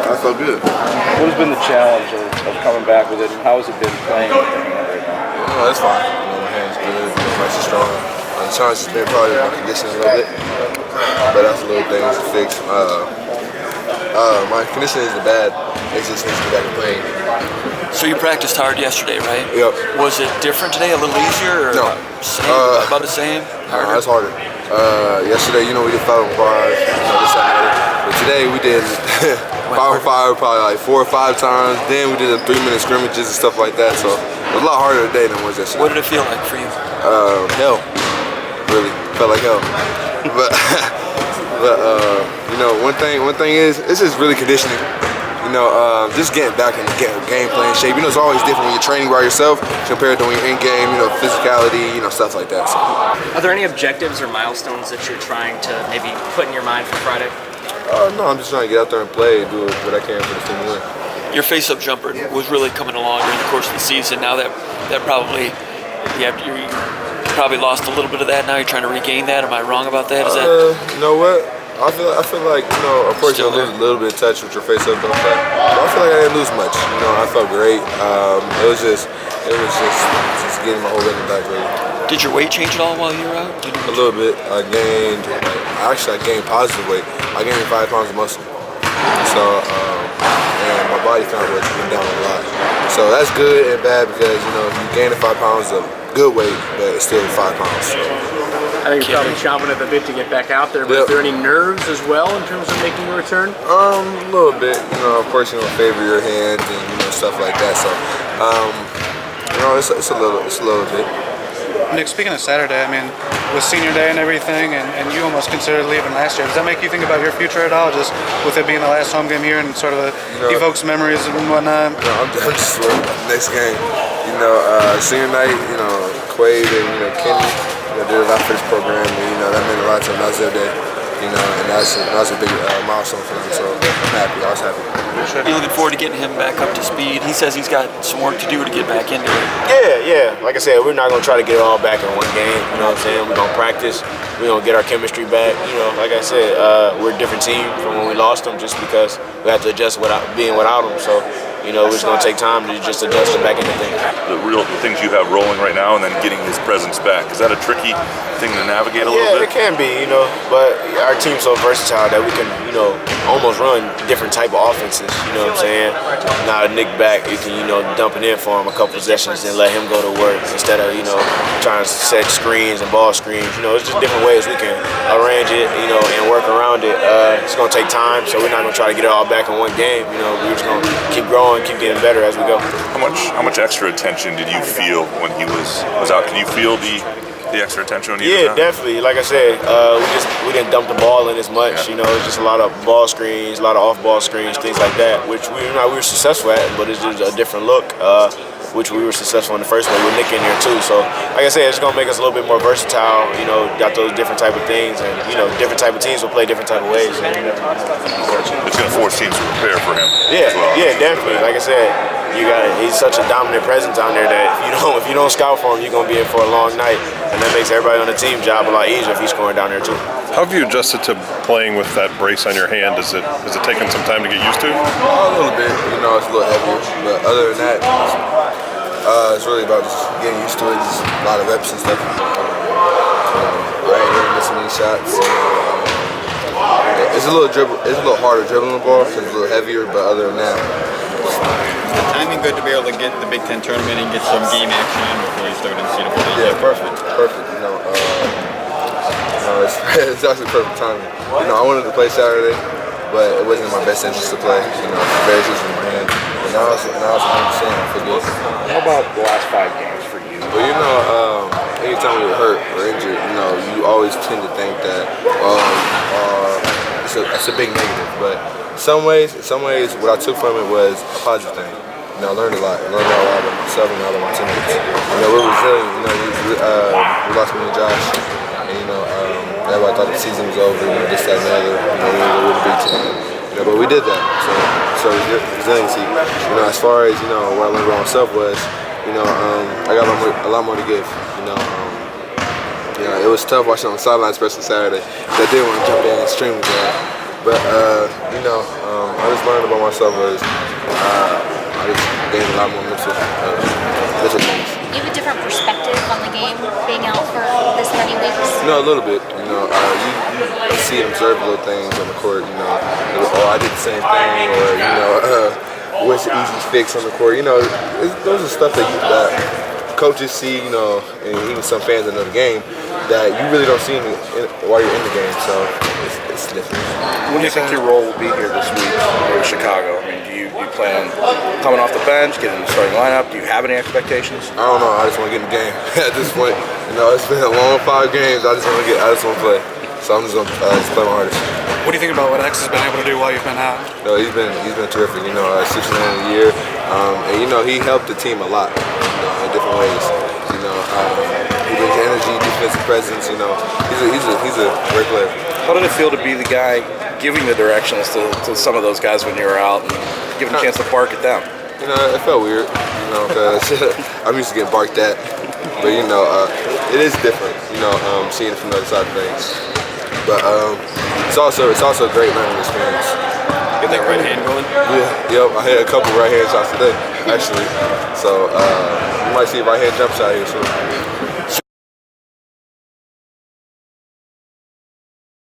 I felt good. What has been the challenge of coming back with it, and how has it been playing with it right now? That's fine. My hand's good. My legs are strong. The challenge has been probably my conditioning a little bit, but that's a little thing to fix. My conditioning isn't bad. It just needs to get back to playing. So you practiced hard yesterday, right? Yep. Was it different today? A little easier? Or No. About the same? Harder? No, that's harder. Yesterday, we did 5 bars, this and that. But today we did 5 probably like 4 or 5 times. Then we did the 3-minute scrimmages and stuff like that. So it was a lot harder today than it was yesterday. What did it feel like for you? Hell. Really felt like hell. but one thing is this is really conditioning. Just getting back in the game playing shape. It's always different when you're training by yourself compared to when you're in game. Physicality, stuff like that. So. Are there any objectives or milestones that you're trying to maybe put in your mind for Friday? No, I'm just trying to get out there and play, do what I can for the team to win. Your face-up jumper was really coming along during the course of the season. Now that probably you probably lost a little bit of that. Now you're trying to regain that. Am I wrong about that? Is that? You know what? I feel like of course you'll lose a little bit of touch with your face-up jump shot. But I feel like I didn't lose much. I felt great. It was just getting my whole rhythm back really. Did your weight change at all while you were out? A little bit. I gained positive weight. I gained 5 pounds of muscle. So, and my body fat went down a lot. So that's good and bad because, you gain 5 pounds of good weight, but it's still 5 pounds. So. I think you're probably chomping at the bit to get back out there, but Is there any nerves as well in terms of making a return? A little bit. Of course, favor your hand and, stuff like that. So, it's a little bit. Nick, speaking of Saturday, with senior day and everything, and you almost considered leaving last year, does that make you think about your future at all, just with it being the last home game here and sort of evokes memories and whatnot? No, I'm just looking at the next game. Senior night, Quade and, Kenny, did a lot for this program, and, that meant a lot to them. That was their day, and that was a big milestone for them, so I'm happy. I was happy. You looking forward to getting him back up to speed? He says he's got some work to do to get back into it. Yeah. Like I said, we're not going to try to get it all back in one game. You know what I'm saying? We're going to practice. We're going to get our chemistry back. Like I said, we're a different team from when we lost them just because we had to adjust being without them. So, we're just going to take time to just adjust it back into things. The real things you have rolling right now and then getting his presence back. Is that a tricky thing to navigate a little bit? Yeah, it can be, but our team's so versatile that we can, almost run different type of offenses, you know what I'm saying? Now Nick back, you can, dump it in for him a couple possessions and let him go to work instead of, trying to set screens and ball screens. It's just different ways we can arrange it, and work around it. It's going to take time, so we're not going to try to get it all back in one game. We're just going to keep growing, keep getting better as we go. How much extra attention did you feel when he was out? Can you feel the extra attention when he was out? Yeah, definitely. Like I said, we didn't dump the ball in as much. Yeah. It's just a lot of ball screens, a lot of off-ball screens, things like that, which we were successful at, but it's just a different look. Which we were successful in the first one with Nick in here too. So, like I said, it's gonna make us a little bit more versatile. Got those different type of things, and different type of teams will play different type of ways. It's gonna force teams to prepare for him. Yeah, as well. Yeah, definitely. Like I said, he's such a dominant presence down there that if you don't scout for him, you're gonna be in for a long night, and that makes everybody on the team job a lot easier if he's scoring down there too. How have you adjusted to playing with that brace on your hand? Has it taken some time to get used to? A little bit. It's a little heavier, but other than that, it's really about just getting used to it. Just a lot of reps and stuff. I ain't really missing any shots. It's a little harder dribbling the ball because it's a little heavier, but other than that. Is the timing good to be able to get the Big Ten tournament and get some game action in before you start in NCAA? Yeah, perfect. It's actually perfect timing. I wanted to play Saturday, but it wasn't in my best interest to play. Various issues in my hand. But now it's 100%. I feel good. How about the last 5 games for you? Well, anytime you're hurt or injured, you always tend to think that it's a big negative. But in some ways, what I took from it was a positive thing. I learned a lot. I learned a lot about myself and all of my teammates. We're resilient. We lost me and Josh. And, everybody thought the season was over, this, that, and the other. We would have beat team. But we did that. So resiliency. As far as, what I learned about myself was, I got a lot more to give. It was tough watching on the sideline, especially Saturday. I did want to jump in and stream with that. But, other just learned about myself was I just gained a lot more mental things. Do you have a different perspective on the game being out for this many weeks? You know, a little bit. You know, you see and observe little things on the court. You know, oh, I did the same thing, or you know, what's the easy fix on the court. You know, those are stuff that coaches see. You know, and even some fans in the game that you really don't see while you're in the game. So it's different. What do you think your role will be here this week in Chicago? I mean, do you plan on coming off the bench, getting in the starting lineup? Do you have any expectations? I don't know. I just want to get in the game at this point. You know, it's been a long 5 games. I just want to play. So I'm just gonna just play my hardest. What do you think about what X has been able to do while you've been out? No, he's been terrific. You know, 6 man of the year, and you know he helped the team a lot. You know, in different ways. You know, he brings energy, defensive presence. You know, he's a great player. How did it feel to be the guy giving the directions to some of those guys when you were out and giving a chance to bark at them? You know, it felt weird. You know, because I'm used to getting barked at, but you know, it is different. You know, seeing it from the other side of things. But it's also a great learning experience. Get that right hand going. Yeah, yep. I had a couple right hand shots today, actually. So you might see a right hand jump shot here soon.